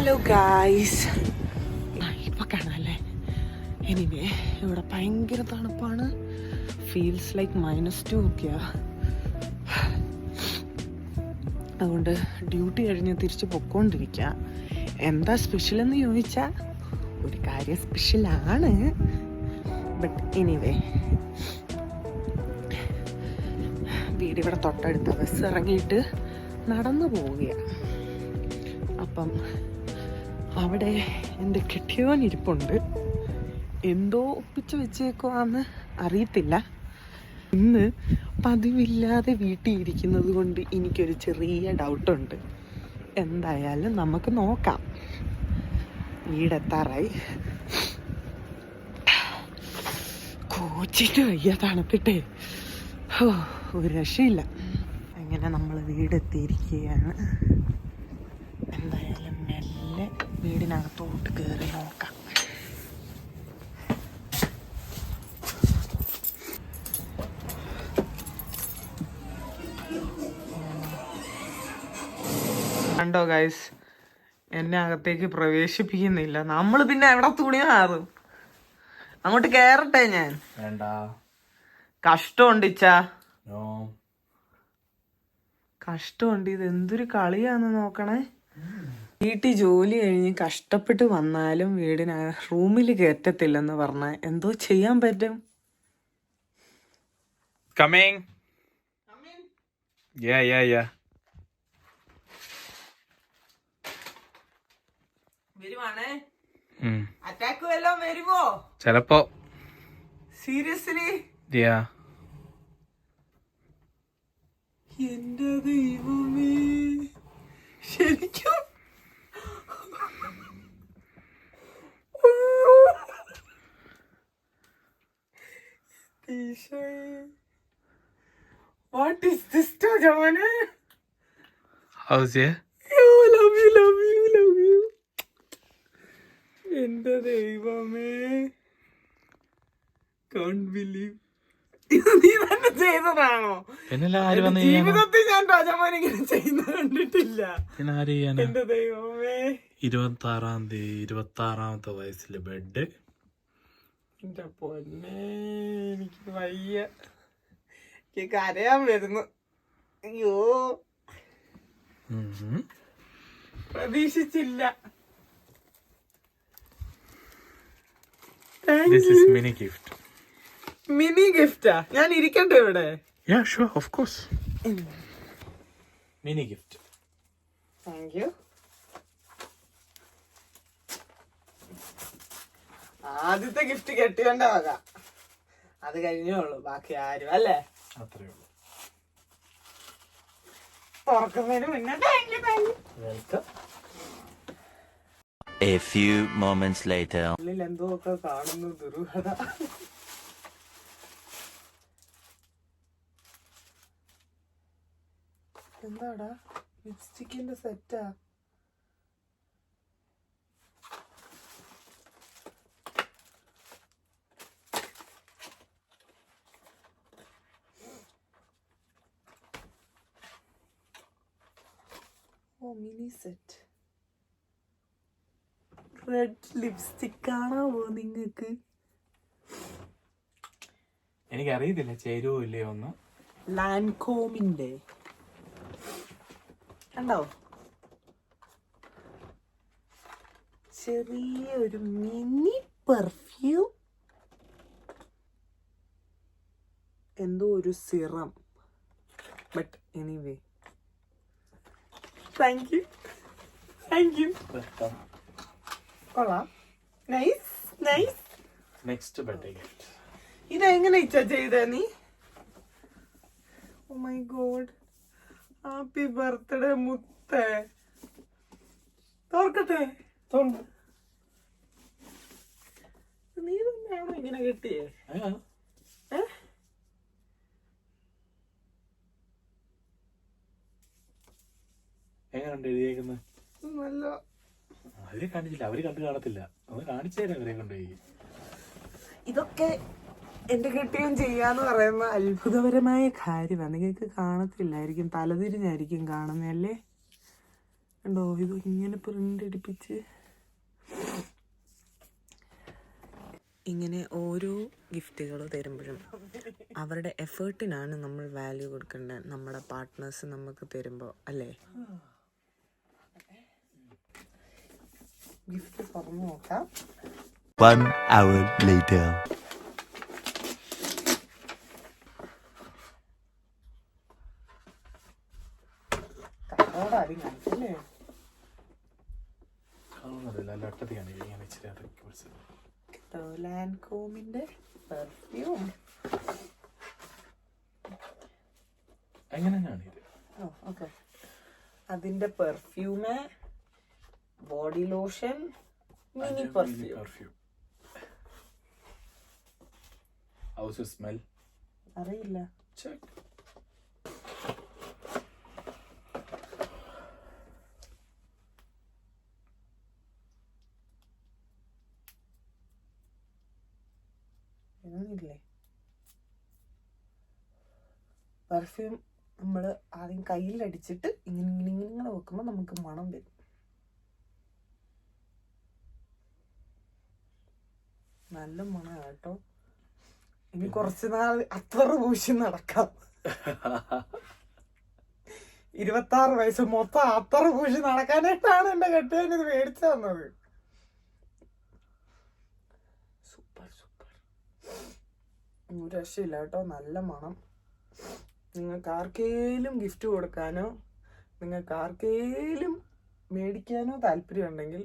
Hello guys, ഇപ്പൊ കാണാല്ലേ. Anyway, ഇവിടെ ഭയങ്കര തണുപ്പാണ്. ഫീൽസ് ലൈക്ക് -2 ഒക്കെയാ. അതുകൊണ്ട് ഡ്യൂട്ടി കഴിഞ്ഞ് തിരിച്ച് പൊക്കോണ്ടിരിക്കുക. എന്താ സ്പെഷ്യൽ എന്ന് ചോദിച്ചാൽ ഒരു കാര്യം സ്പെഷ്യലാണ്. ബട്ട് എനിവേ, വീടിവിടെ തൊട്ടടുത്ത ബസ് ഇറങ്ങിയിട്ട് നടന്നു പോവുകയാണ്. അപ്പം അവിടെ എൻ്റെ കെട്ടിയോൻ ഇരിപ്പുണ്ട്. എന്തോ ഒപ്പിച്ച് വെച്ചേക്കുവാന്ന് അറിയത്തില്ല. ഇന്ന് പതിവില്ലാതെ വീട്ടിൽ ഇരിക്കുന്നത് കൊണ്ട് എനിക്കൊരു ചെറിയ ഡൗട്ടുണ്ട്. എന്തായാലും നമുക്ക് നോക്കാം. വീടെത്താറായി. കോച്ചിട്ട് വയ്യ, തണുത്തിട്ടേ ഒരു രക്ഷയില്ല. അങ്ങനെ നമ്മൾ വീടെത്തിയിരിക്കുകയാണ്. എന്തായാലും മെല്ലെ വീടിനകത്തോട്ട് കയറി നോക്കാം. കണ്ടോ ഗൈസ്, എന്നെ അകത്തേക്ക് പ്രവേശിപ്പിക്കുന്നില്ല. നമ്മൾ പിന്നെ എവിടെ തുണി മാറും? അങ്ങോട്ട് കേറട്ടെ ഞാൻ? വേണ്ട, കഷ്ടമുണ്ട് ഇച്ചാ, കഷ്ടമുണ്ട്. ഇത് എന്തൊരു കളിയാന്ന് നോക്കണേ. വീട്ടിൽ ജോലി കഴിഞ്ഞ് കഷ്ടപ്പെട്ട് വന്നാലും റൂമിൽ കയറ്റത്തില്ലെന്ന് പറഞ്ഞാൽ എന്തോ ചെയ്യാൻ പറ്റും? കമ്മിങ്. Yeah. വരുവാണേ. അറ്റാക്ക് വല്ലതും വരുമോ? ചെലപ്പോ. സീരിയസ്ലി? Yeah. എന്റെ ദൈവമേ, ശരിക്കും? What is this, Jamane? How's it? Love you. എന്റെ ദൈവമേ, can't believe. ഇത് നീ തന്നെ ചെയ്തതാണോ? ജീവിതത്തിൽ ഞാൻ രാജമാൻ ഇങ്ങനെ ചെയ്യുന്നത് കണ്ടിട്ടില്ല. എന്റെ ദൈവമേ. 26ാമത്തെ വയസ്സിലെ ബെഡ്. എന്റെ പൊന്നെ, എനിക്ക് വയ്യ, എനിക്ക് കരയാൻ വരുന്നു. അയ്യോ, പ്രതീക്ഷിച്ചില്ല. This is mini gift. Mini ഗിഫ്റ്റാ? ഞാൻ ഇരിക്കട്ടെ ഇവിടെ? Yeah, sure, of course. Mini gift. Thank you. ആദ്യത്തെ ഗിഫ്റ്റ് കെട്ടിയോണ്ട വക. അത് കഴിഞ്ഞേ ഉള്ളൂ, ബാക്കി ആരും അല്ലേ? അത്രേ ഉള്ളൂ. തുറക്കുന്നതിന് മുന്നേ welcome. A few moments later. എന്തോ ഒക്കെ കാണുന്നു, ദുരൂഹത. എന്താടാ, ലിപ്സ്റ്റിക്കിന്റെ സെറ്റാ? ഓ, മിനി സെറ്റ്. റെഡ് ലിപ്സ്റ്റിക് കാണാവോ നിങ്ങക്ക്? എനിക്കറിയത്തില്ല ചേരുവോ ഇല്ലയോ ഒന്ന്. ലാൻകോമിന്റെ കണ്ടോ? ചെറിയൊരു മിനി പെർഫ്യൂം, എന്തോ ഒരു serum. But anyway, thank you. കൊള്ളാം. നൈസ്. Next birthday gift. ഇതെങ്ങനെ ഇച്ചാ ചെയ്തേ നീ? Oh my god, happy birthday മുത്തേ. തോർക്കട്ടെ? നീ തന്നെയാണോ ഇങ്ങനെ കിട്ടിയേ? എങ്ങനെയുണ്ട് എഴുതിയേക്കുന്നത്? നല്ല. അവര് കാണിച്ചില്ല, അവര് കണ്ടു കാണത്തില്ല. ഒന്ന് കാണിച്ചേരാ അവരെ കൊണ്ടുപോയി. ഇതൊക്കെ എന്റെ കെട്ടിയും ചെയ്യാന്ന് പറയുന്ന അത്ഭുതപരമായ കാര്യമാണ്. നിങ്ങൾക്ക് കാണത്തില്ലായിരിക്കും, തലതിരിഞ്ഞായിരിക്കും കാണുന്നതല്ലേ? ഉണ്ടോ ഇത് ഇങ്ങനെ പ്രിന്റ് അടിപ്പിച്ച് ഇങ്ങനെ ഓരോ ഗിഫ്റ്റുകൾ തരുമ്പോഴും അവരുടെ എഫേർട്ടിനാണ് നമ്മൾ വാല്യൂ കൊടുക്കേണ്ടത്. നമ്മുടെ പാർട്ട്നേഴ്സ് നമുക്ക് തരുമ്പോൾ അല്ലേ? ഗിഫ്റ്റ് തുറന്നു നോക്കാം. 1 hour later. കടോടാരും കാണിച്ചല്ലേ? കാണുന്നില്ല, അല്ല ഒട്ടത്തിയാണ് ഇങ്ങനെ ഇച്ചിരി അതൊക്കെ പിടിച്ചത്. ലാൻകോമിന്റെ പെർഫ്യൂം. അങ്ങനെ തന്നെയാണ് ഇത്. ഓക്കെ. അതിന്റെ perfume, body lotion, mini perfume. House smell അറിയില്ല. ചെക്ക്. ഇതൊന്നുമില്ലേ? പെർഫ്യൂം നമ്മൾ ആദ്യം കയ്യിലടിച്ചിട്ട് ഇങ്ങനെ വെക്കുമ്പോൾ നമുക്ക് മണം വരും. നല്ല മണമാണ് കേട്ടോ. ഇനി കുറച്ച് നാൾ അത്തറ് പൂശി നടക്കാം. 26 വയസ്സ് മൊത്തം അത്തറ് പൂശി നടക്കാനായിട്ടാണ് എന്റെ കെട്ടിയവൻ ഇത് മേടിച്ചു തന്നത്. സൂപ്പർ സൂപ്പർ, ഒരു രക്ഷയില്ല കേട്ടോ. നല്ല മണം. നിങ്ങൾക്ക് ആർക്കേലും ഗിഫ്റ്റ് കൊടുക്കാനോ നിങ്ങൾക്ക് ആർക്കേലും മേടിക്കാനോ താല്പര്യം ഉണ്ടെങ്കിൽ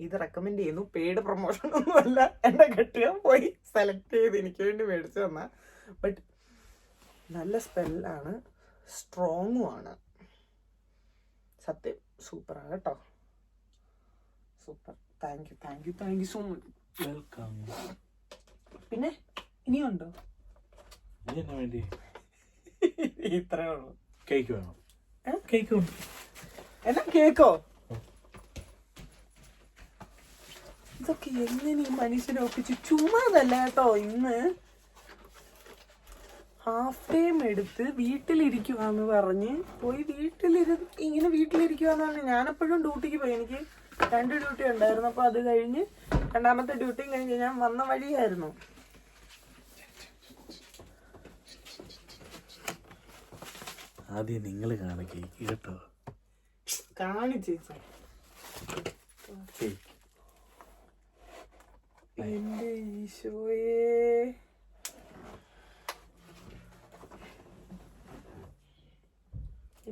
ഇത് റെക്കമെൻഡ് ചെയ്യുന്നു. പെയ്ഡ് പ്രൊമോഷൻ ഒന്നുമല്ല. എൻ്റെ കെട്ടിയാൻ പോയി സെലക്ട് ചെയ്ത് എനിക്ക് വേണ്ടി മേടിച്ചു തന്ന. ബട്ട് നല്ല സ്മെല്ലാണ്, സ്ട്രോങ്ങും ആണ്. സത്യം സൂപ്പറാണ് കേട്ടോ. Super. Thank you so much. Welcome. പിന്നെ ഇനിയുണ്ടോ? ഇനി എന്നാ വേണ്ടി? ഇത്രേ ഉള്ളൂ. കേക്ക് വേണം. കേക്ക് ഉണ്ട്. എന്നാ കേക്കോ? ഇതൊക്കെ എങ്ങനെ ഈ മനുഷ്യനെ ഒപ്പിച്ച്? ചുമ്മാതല്ല കേട്ടോ. ഇന്ന് ഹാഫ് ടൈം എടുത്ത് വീട്ടിലിരിക്കുവാന്ന് പറഞ്ഞ് പോയി ഇങ്ങനെ വീട്ടിലിരിക്കുവാന്ന് പറഞ്ഞ് ഞാനെപ്പോഴും ഡ്യൂട്ടിക്ക് പോയി. എനിക്ക് 2 ഡ്യൂട്ടി ഉണ്ടായിരുന്നു. അപ്പോൾ അത് കഴിഞ്ഞ് 2ാമത്തെ ഡ്യൂട്ടിയും കഴിഞ്ഞ് ഞാൻ വന്ന വഴിയായിരുന്നു. ആദ്യം നിങ്ങൾ കാണാം കേക്ക് കേട്ടോ. കാണിച്ചേച്ചാ കേക്ക്. എന്റെ ഈശോയേ.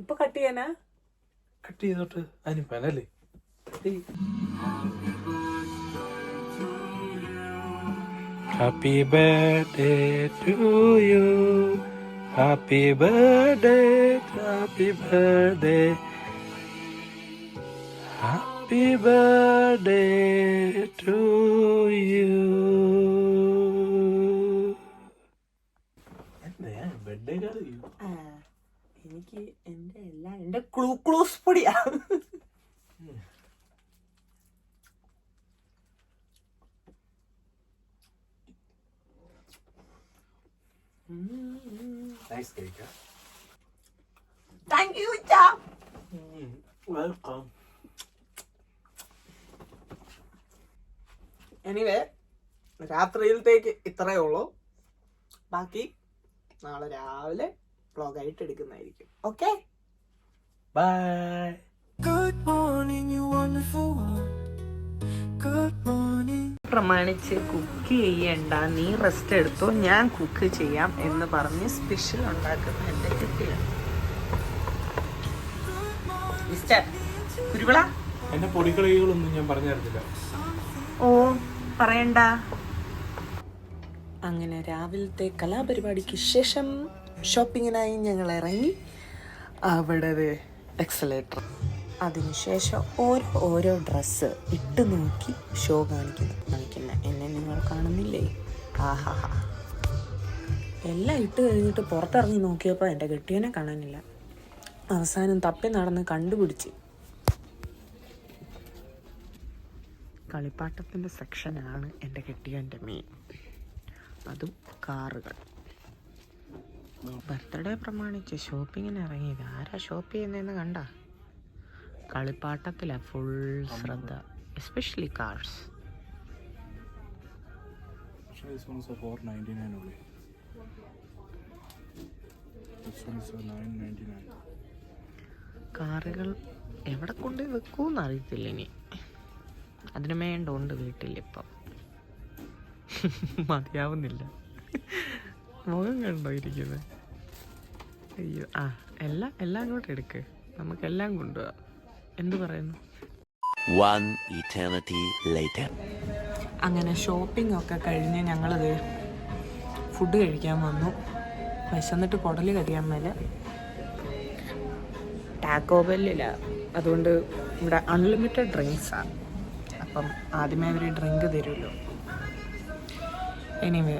ഇപ്പൊ കട്ട് ചെയ്യാനാ? കട്ട് ചെയ്തോട്ട്. അതിന് പനല്ലേ? Happy birthday to you. Happy birthday. Happy birthday. Happy birthday to you. എന്താ ബർത്ത്ഡേ കാർഡ്? എനിക്ക് എന്റെ ക്ലൂസ് പൊടിയാ. Nice cake. Thank you. Welcome. Anyway രാത്രിയിലത്തേക്ക് ഇത്രയേ ഉള്ളൂ. ബാക്കി നാളെ രാവിലെ വ്ളോഗായിട്ട് എടുക്കുന്നതായിരിക്കും. Okay, bye. Good morning you wonderful one. Good morning. പ്രമാണിച്ച് കുക്ക് ചെയ്യണ്ട, നീ റെസ്റ്റ് എടുത്തോ, ഞാൻ കുക്ക് ചെയ്യാം എന്ന് പറഞ്ഞ് സ്പെഷ്യൽ ഉണ്ടാക്കുന്ന എൻ്റെ കുട്ടിയാണ് മിസ്റ്റർ കുരുവിള. എന്റെ പൊടിക്കളികളൊന്നും ഞാൻ പറഞ്ഞു തരത്തില്ല. ഓ പറയണ്ട. അങ്ങനെ രാവിലത്തെ കലാപരിപാടിക്ക് ശേഷം ഷോപ്പിങ്ങിനായി ഞങ്ങൾ ഇറങ്ങി. അവിടെ എക്സലേറ്റർ, അതിനുശേഷം ഓരോ ഡ്രസ്സ് ഇട്ട് നോക്കി ഷോ കാണിക്കുന്ന എന്നെ നിങ്ങൾ കാണുന്നില്ലേ? ആഹാ, എല്ലാം ഇട്ട് കഴിഞ്ഞിട്ട് പുറത്തിറങ്ങി നോക്കിയപ്പോൾ എൻ്റെ കെട്ടിയനെ കാണാനില്ല. അവസാനം തപ്പി നടന്ന് കണ്ടുപിടിച്ച്. കളിപ്പാട്ടത്തിൻ്റെ സെക്ഷനാണ് എൻ്റെ കെട്ടിയൻ്റെ മെയിൻ, അതും കാറുകൾ. ബർത്ത്ഡേ പ്രമാണിച്ച് ഷോപ്പിങ്ങിന് ഇറങ്ങിയത്. ആരാ ഷോപ്പ് ചെയ്യുന്നതെന്ന് കണ്ട? കളിപ്പാട്ടത്തിലാണ് ഫുൾ ശ്രദ്ധ, especially cars. This one is a 499 only. This one is a 999. കാറുകൾ എവിടെ കൊണ്ട് വെക്കൂന്ന് അറിയത്തില്ല ഇനി. അതിന് വേണ്ടുണ്ട് വീട്ടിലിപ്പം. മതിയാവുന്നില്ല. മുഖം കണ്ടോ ഇരിക്കുന്നത്? അയ്യോ, എല്ലാം ഇങ്ങോട്ട് എടുക്ക്, നമുക്കെല്ലാം കൊണ്ടുപോവാം. എന്ത് പറയുന്നു? One eternity later. അങ്ങനെ ഷോപ്പിംഗ് ഒക്കെ കഴിഞ്ഞ് ഞങ്ങളിത് ഫുഡ് കഴിക്കാൻ വന്നു. വിശന്നിട്ട് കുടൽ കരിയാൻ മേലെ. ടാക്കോ ബെല്ലില്ല, അതുകൊണ്ട് ഇവിടെ അൺലിമിറ്റഡ് ഡ്രിങ്ക്സാണ്. അപ്പം ആദ്യമേ അവർ ഡ്രിങ്ക് തരുമല്ലോ. എനിവേ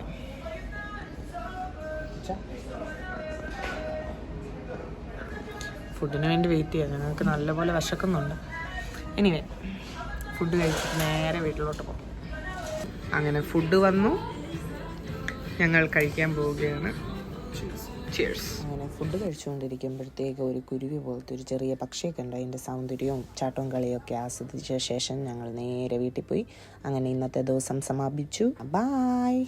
ഫുഡിന് വേണ്ടി വെയിറ്റ് ചെയ്യാം. ഞങ്ങൾക്ക് നല്ലപോലെ വിശക്കുന്നുണ്ട്. എനിവേ ഫുഡ് കഴിച്ചിട്ട് നേരെ വീട്ടിലോട്ട് പോകും. അങ്ങനെ ഫുഡ് വന്നു, ഞങ്ങൾ കഴിക്കാൻ പോവുകയാണ്. ചിയേഴ്സ്. അങ്ങനെ ഫുഡ് കഴിച്ചുകൊണ്ടിരിക്കുമ്പോഴത്തേക്ക് ഒരു കുരുവി പോലത്തെ ഒരു ചെറിയ പക്ഷിയൊക്കെ ഉണ്ട്. അതിൻ്റെ സൗന്ദര്യവും ചാട്ടവും കളിയൊക്കെ ആസ്വദിച്ച ശേഷം ഞങ്ങൾ നേരെ വീട്ടിൽ പോയി. അങ്ങനെ ഇന്നത്തെ ദിവസം സമാപിച്ചു. ബായ്.